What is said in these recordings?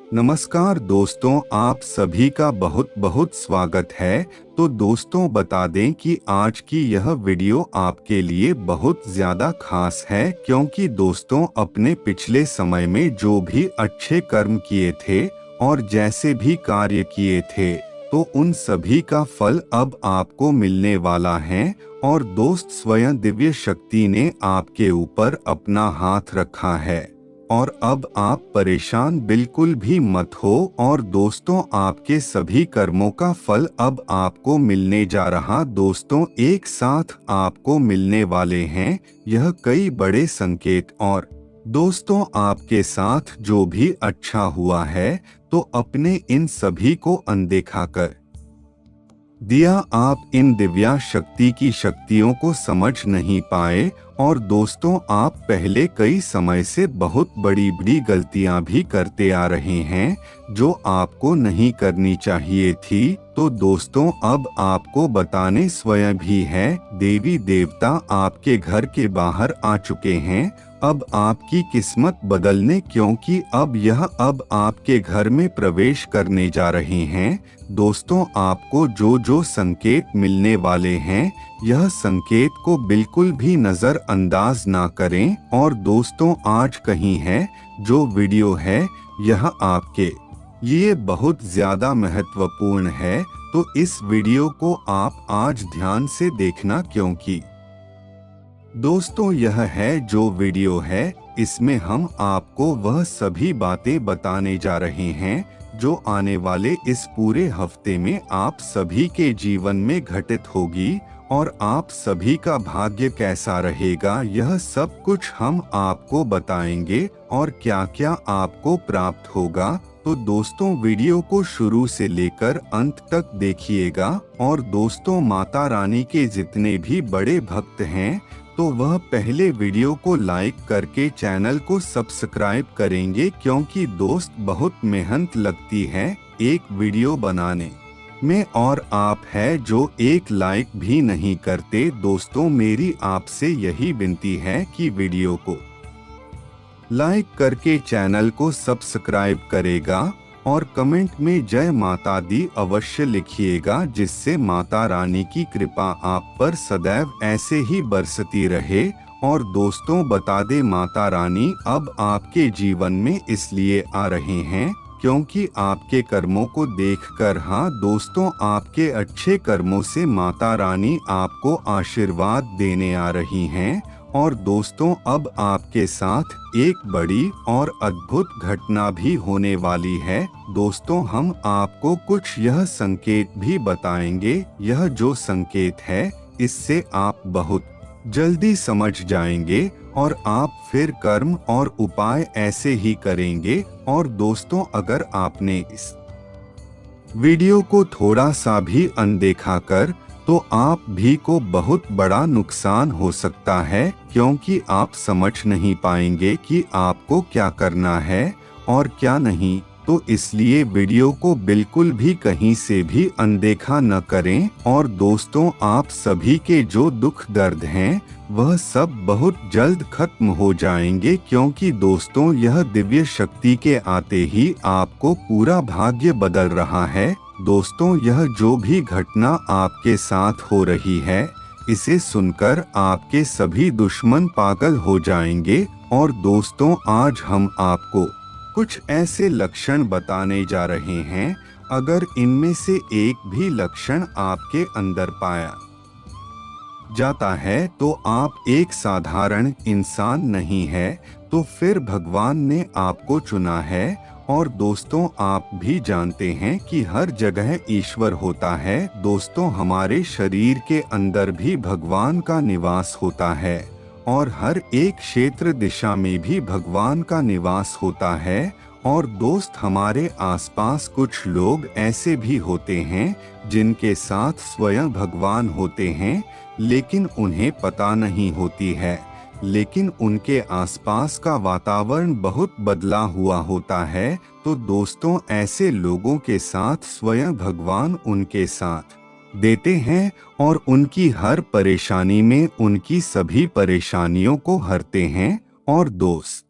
नमस्कार दोस्तों, आप सभी का बहुत बहुत स्वागत है। तो दोस्तों बता दें कि आज की यह वीडियो आपके लिए बहुत ज़्यादा खास है, क्योंकि दोस्तों अपने पिछले समय में जो भी अच्छे कर्म किए थे और जैसे भी कार्य किए थे, तो उन सभी का फल अब आपको मिलने वाला है। और दोस्त स्वयं दिव्य शक्ति ने आपके ऊपर अपना हाथ रखा है और अब आप परेशान बिल्कुल भी मत हो। और दोस्तों आपके सभी कर्मों का फल अब आपको मिलने जा रहा दोस्तों एक साथ आपको मिलने वाले हैं। यह कई बड़े संकेत और दोस्तों आपके साथ जो भी अच्छा हुआ है, तो अपने इन सभी को अनदेखा कर दिया। आप इन दिव्या शक्ति की शक्तियों को समझ नहीं पाए। और दोस्तों आप पहले कई समय से बहुत बड़ी बड़ी गलतियां भी करते आ रहे हैं, जो आपको नहीं करनी चाहिए थी। तो दोस्तों अब आपको बताने स्वयं भी है, देवी देवता आपके घर के बाहर आ चुके हैं अब आपकी किस्मत बदलने, क्योंकि अब आपके घर में प्रवेश करने जा रहे हैं। दोस्तों आपको जो जो संकेत मिलने वाले हैं, यह संकेत को बिल्कुल भी नजरअंदाज ना करें। और दोस्तों आज कहीं है जो वीडियो है, यह आपके लिए बहुत ज्यादा महत्वपूर्ण है। तो इस वीडियो को आप आज ध्यान से देखना, क्योंकि दोस्तों यह है जो वीडियो है, इसमें हम आपको वह सभी बातें बताने जा रहे हैं जो आने वाले इस पूरे हफ्ते में आप सभी के जीवन में घटित होगी। और आप सभी का भाग्य कैसा रहेगा, यह सब कुछ हम आपको बताएंगे और क्या क्या आपको प्राप्त होगा। तो दोस्तों वीडियो को शुरू से लेकर अंत तक देखिएगा। और दोस्तों माता रानी के जितने भी बड़े भक्त हैं, तो वह पहले वीडियो को लाइक करके चैनल को सब्सक्राइब करेंगे, क्योंकि दोस्त बहुत मेहनत लगती है एक वीडियो बनाने में, और आप है जो एक लाइक भी नहीं करते। दोस्तों मेरी आपसे यही विनती है कि वीडियो को लाइक करके चैनल को सब्सक्राइब करेगा और कमेंट में जय माता दी अवश्य लिखिएगा, जिससे माता रानी की कृपा आप पर सदैव ऐसे ही बरसती रहे। और दोस्तों बता दे, माता रानी अब आपके जीवन में इसलिए आ रहे हैं क्योंकि आपके कर्मों को देखकर, हाँ दोस्तों आपके अच्छे कर्मों से माता रानी आपको आशीर्वाद देने आ रही हैं। और दोस्तों अब आपके साथ एक बड़ी और अद्भुत घटना भी होने वाली है। दोस्तों हम आपको कुछ यह संकेत भी बताएंगे, यह जो संकेत है इससे आप बहुत जल्दी समझ जाएंगे और आप फिर कर्म और उपाय ऐसे ही करेंगे। और दोस्तों अगर आपने इस वीडियो को थोड़ा सा भी अनदेखा कर, तो आप भी को बहुत बड़ा नुकसान हो सकता है, क्योंकि आप समझ नहीं पाएंगे कि आपको क्या करना है और क्या नहीं। तो इसलिए वीडियो को बिल्कुल भी कहीं से भी अनदेखा न करें। और दोस्तों आप सभी के जो दुख दर्द हैं, वह सब बहुत जल्द खत्म हो जाएंगे, क्योंकि दोस्तों यह दिव्य शक्ति के आते ही आपको पूरा भाग्य बदल रहा है। दोस्तों यह जो भी घटना आपके साथ हो रही है, इसे सुनकर आपके सभी दुश्मन पागल हो जाएंगे। और दोस्तों आज हम आपको कुछ ऐसे लक्षण बताने जा रहे हैं, अगर इनमें से एक भी लक्षण आपके अंदर पाया जाता है तो आप एक साधारण इंसान नहीं है, तो फिर भगवान ने आपको चुना है। और दोस्तों आप भी जानते हैं कि हर जगह ईश्वर होता है। दोस्तों हमारे शरीर के अंदर भी भगवान का निवास होता है और हर एक क्षेत्र दिशा में भी भगवान का निवास होता है। और दोस्त हमारे आसपास कुछ लोग ऐसे भी होते हैं जिनके साथ स्वयं भगवान होते हैं, लेकिन उन्हें पता नहीं होती है, लेकिन उनके आसपास का वातावरण बहुत बदला हुआ होता है। तो दोस्तों ऐसे लोगों के साथ स्वयं भगवान उनके साथ देते हैं और उनकी हर परेशानी में उनकी सभी परेशानियों को हरते हैं। और दोस्त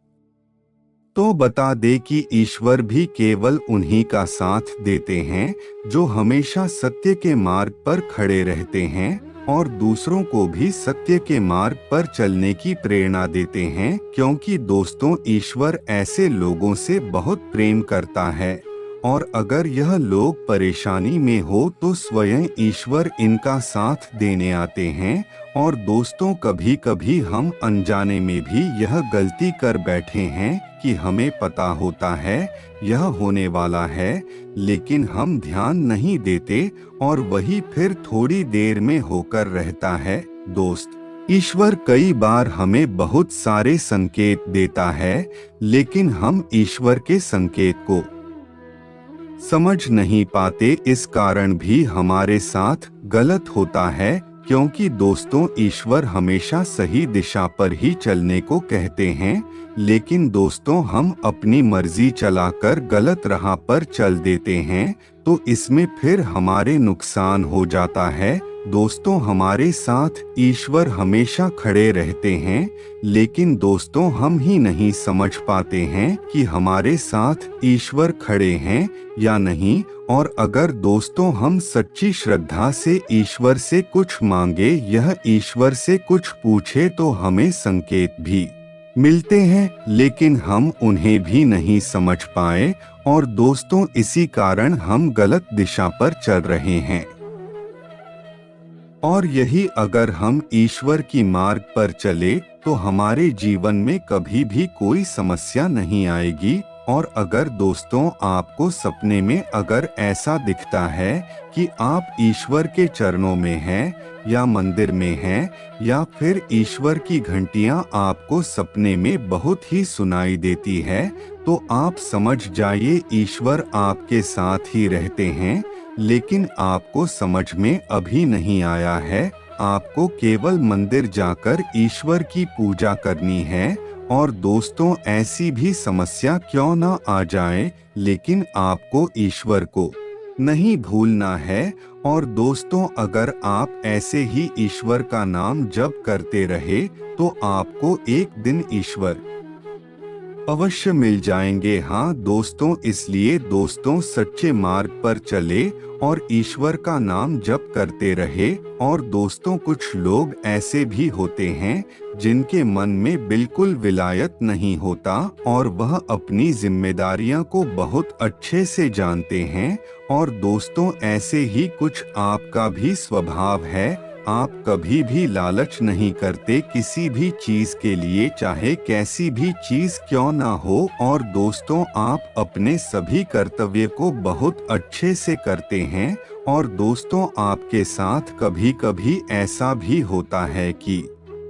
दोस्तों बता दे कि ईश्वर भी केवल उन्हीं का साथ देते हैं जो हमेशा सत्य के मार्ग पर खड़े रहते हैं और दूसरों को भी सत्य के मार्ग पर चलने की प्रेरणा देते हैं, क्योंकि दोस्तों ईश्वर ऐसे लोगों से बहुत प्रेम करता है और अगर यह लोग परेशानी में हो तो स्वयं ईश्वर इनका साथ देने आते हैं। और दोस्तों कभी कभी हम अनजाने में भी यह गलती कर बैठे हैं कि हमें पता होता है यह होने वाला है, लेकिन हम ध्यान नहीं देते और वही फिर थोड़ी देर में होकर रहता है। दोस्त, ईश्वर कई बार हमें बहुत सारे संकेत देता है, लेकिन हम ईश्वर के संकेत को समझ नहीं पाते। इस कारण भी हमारे साथ गलत होता है, क्योंकि दोस्तों ईश्वर हमेशा सही दिशा पर ही चलने को कहते हैं, लेकिन दोस्तों हम अपनी मर्जी चलाकर गलत राह पर चल देते हैं, तो इसमें फिर हमारे नुकसान हो जाता है। दोस्तों हमारे साथ ईश्वर हमेशा खड़े रहते हैं, लेकिन दोस्तों हम ही नहीं समझ पाते हैं कि हमारे साथ ईश्वर खड़े हैं या नहीं। और अगर दोस्तों हम सच्ची श्रद्धा से ईश्वर से कुछ मांगे, यह ईश्वर से कुछ पूछे, तो हमें संकेत भी मिलते हैं, लेकिन हम उन्हें भी नहीं समझ पाए और दोस्तों इसी कारण हम गलत दिशा पर चल रहे हैं। और यही अगर हम ईश्वर की मार्ग पर चले तो हमारे जीवन में कभी भी कोई समस्या नहीं आएगी। और अगर दोस्तों आपको सपने में अगर ऐसा दिखता है कि आप ईश्वर के चरणों में हैं या मंदिर में हैं, या फिर ईश्वर की घंटियां आपको सपने में बहुत ही सुनाई देती है, तो आप समझ जाइए ईश्वर आपके साथ ही रहते हैं, लेकिन आपको समझ में अभी नहीं आया है। आपको केवल मंदिर जाकर ईश्वर की पूजा करनी है। और दोस्तों ऐसी भी समस्या क्यों ना आ जाए, लेकिन आपको ईश्वर को नहीं भूलना है। और दोस्तों अगर आप ऐसे ही ईश्वर का नाम जप करते रहे तो आपको एक दिन ईश्वर अवश्य मिल जाएंगे। हाँ दोस्तों, इसलिए दोस्तों सच्चे मार्ग पर चले और ईश्वर का नाम जप करते रहे। और दोस्तों कुछ लोग ऐसे भी होते हैं जिनके मन में बिल्कुल विलायत नहीं होता और वह अपनी जिम्मेदारियां को बहुत अच्छे से जानते हैं। और दोस्तों ऐसे ही कुछ आपका भी स्वभाव है, आप कभी भी लालच नहीं करते किसी भी चीज के लिए, चाहे कैसी भी चीज क्यों ना हो। और दोस्तों आप अपने सभी कर्तव्य को बहुत अच्छे से करते हैं। और दोस्तों आपके साथ कभी कभी ऐसा भी होता है कि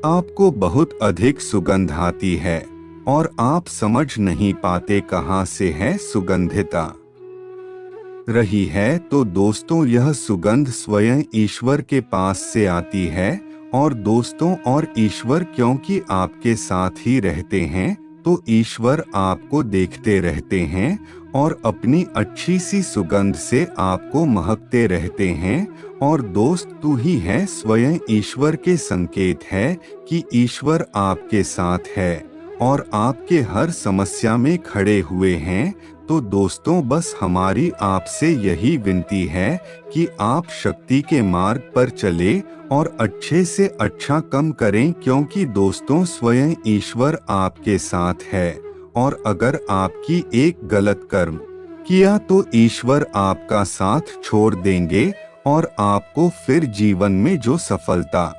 आपको बहुत अधिक सुगंध आती है और आप समझ नहीं पाते कहां से है सुगंधिता रही है। तो दोस्तों यह सुगंध स्वयं ईश्वर के पास से आती है। और दोस्तों और ईश्वर क्योंकि आपके साथ ही रहते हैं, तो ईश्वर आपको देखते रहते हैं और अपनी अच्छी सी सुगंध से आपको महकते रहते हैं। और दोस्त तू ही है स्वयं ईश्वर के संकेत है कि ईश्वर आपके साथ है और आपके हर समस्या में खड़े हुए हैं। तो दोस्तों बस हमारी आपसे यही विनती है कि आप शक्ति के मार्ग पर चले और अच्छे से अच्छा काम करें, क्योंकि दोस्तों स्वयं ईश्वर आपके साथ है। और अगर आपकी एक गलत कर्म किया तो ईश्वर आपका साथ छोड़ देंगे और आपको फिर जीवन में जो सफलता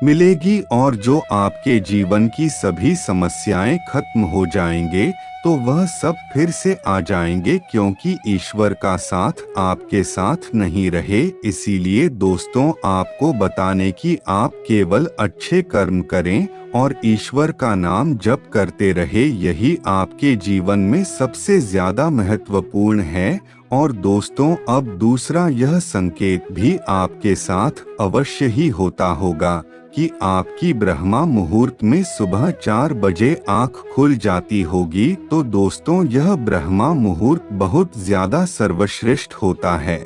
मिलेगी और जो आपके जीवन की सभी समस्याएं खत्म हो जाएंगे, तो वह सब फिर से आ जाएंगे, क्योंकि ईश्वर का साथ आपके साथ नहीं रहे। इसीलिए दोस्तों आपको बताने कि आप केवल अच्छे कर्म करें और ईश्वर का नाम जप करते रहे, यही आपके जीवन में सबसे ज्यादा महत्वपूर्ण है। और दोस्तों अब दूसरा यह संकेत भी आपके साथ अवश्य ही होता होगा कि आपकी ब्रह्मा मुहूर्त में सुबह 4 बजे आँख खुल जाती होगी। तो दोस्तों यह ब्रह्मा मुहूर्त बहुत ज्यादा सर्वश्रेष्ठ होता है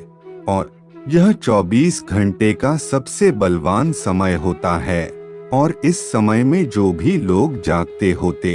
और यह 24 घंटे का सबसे बलवान समय होता है। और इस समय में जो भी लोग जागते होते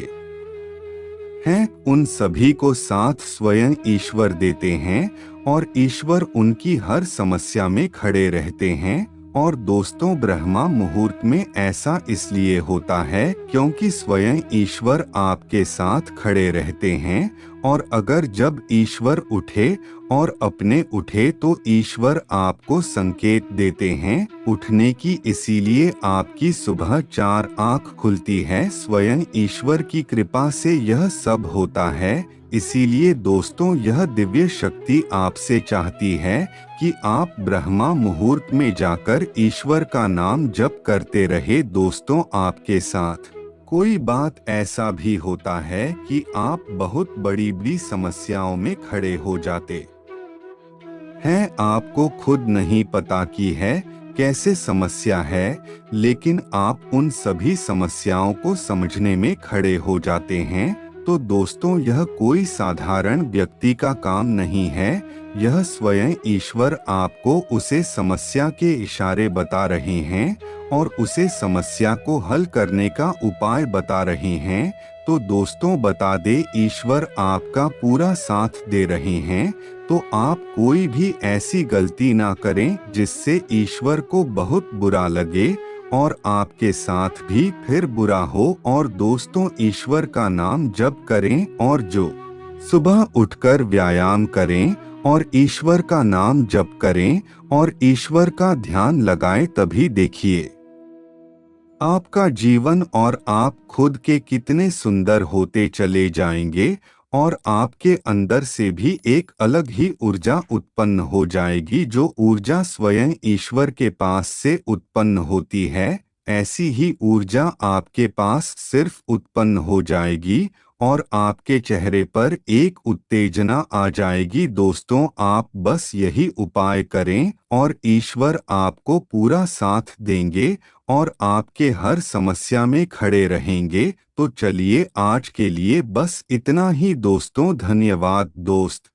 हैं, उन सभी को साथ स्वयं ईश्वर देते हैं और ईश्वर उनकी हर समस्या में खड़े रहते हैं। और दोस्तों, ब्रह्मा मुहूर्त में ऐसा इसलिए होता है क्योंकि स्वयं ईश्वर आपके साथ खड़े रहते हैं। और अगर जब ईश्वर उठे और अपने उठे तो ईश्वर आपको संकेत देते हैं उठने की, इसीलिए आपकी सुबह 4 आँख खुलती है। स्वयं ईश्वर की कृपा से यह सब होता है। इसीलिए दोस्तों, यह दिव्य शक्ति आपसे चाहती है कि आप ब्रह्मा मुहूर्त में जाकर ईश्वर का नाम जप करते रहे। दोस्तों, आपके साथ कोई बात ऐसा भी होता है कि आप बहुत बड़ी बड़ी समस्याओं में खड़े हो जाते हैं, आपको खुद नहीं पता कि है कैसे समस्या है, लेकिन आप उन सभी समस्याओं को समझने में खड़े हो जाते हैं। तो दोस्तों, यह कोई साधारण व्यक्ति का काम नहीं है, यह स्वयं ईश्वर आपको उसे समस्या के इशारे बता रहे हैं और उसे समस्या को हल करने का उपाय बता रहे हैं। तो दोस्तों, बता दे, ईश्वर आपका पूरा साथ दे रहे हैं। तो आप कोई भी ऐसी गलती ना करें जिससे ईश्वर को बहुत बुरा लगे और आपके साथ भी फिर बुरा हो। और दोस्तों, ईश्वर का नाम जप करें और जो सुबह उठकर व्यायाम करें और ईश्वर का नाम जप करें और ईश्वर का ध्यान लगाएं, तभी देखिए आपका जीवन और आप खुद के कितने सुंदर होते चले जाएंगे और आपके अंदर से भी एक अलग ही ऊर्जा उत्पन्न हो जाएगी। जो ऊर्जा स्वयं ईश्वर के पास से उत्पन्न होती है, ऐसी ही ऊर्जा आपके पास सिर्फ उत्पन्न हो जाएगी और आपके चेहरे पर एक उत्तेजना आ जाएगी। दोस्तों, आप बस यही उपाय करें और ईश्वर आपको पूरा साथ देंगे और आपके हर समस्या में खड़े रहेंगे। तो चलिए, आज के लिए बस इतना ही दोस्तों। धन्यवाद दोस्त।